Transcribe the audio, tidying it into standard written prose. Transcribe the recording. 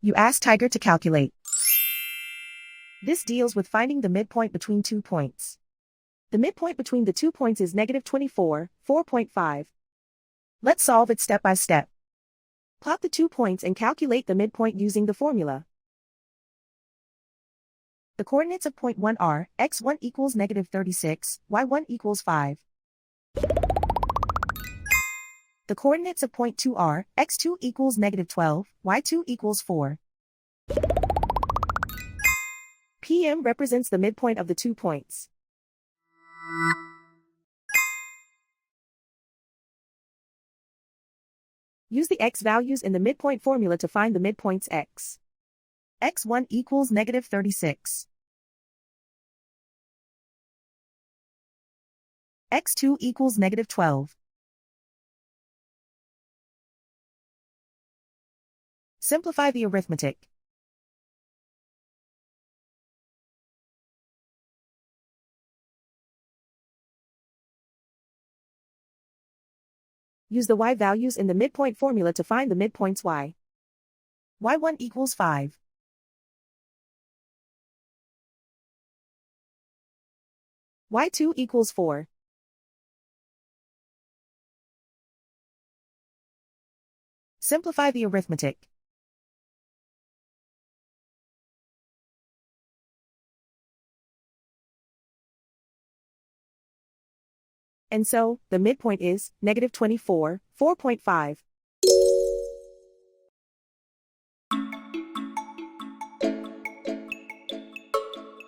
You ask Tiger to calculate. This deals with finding the midpoint between 2 points. The midpoint between the 2 points is -24, 4.5. Let's solve it step by step. Plot the 2 points and calculate the midpoint using the formula. The coordinates of point 1 are, x1 equals -36, y1 equals 5. The coordinates of point 2 are, x2 equals -12, y2 equals 4. PM represents the midpoint of the 2 points. Use the x values in the midpoint formula to find the midpoints x. x1 equals -36. x2 equals -12. Simplify the arithmetic. Use the y values in the midpoint formula to find the midpoints y. y1 equals 5. y2 equals 4. Simplify the arithmetic. And so, the midpoint is -24, 4.5.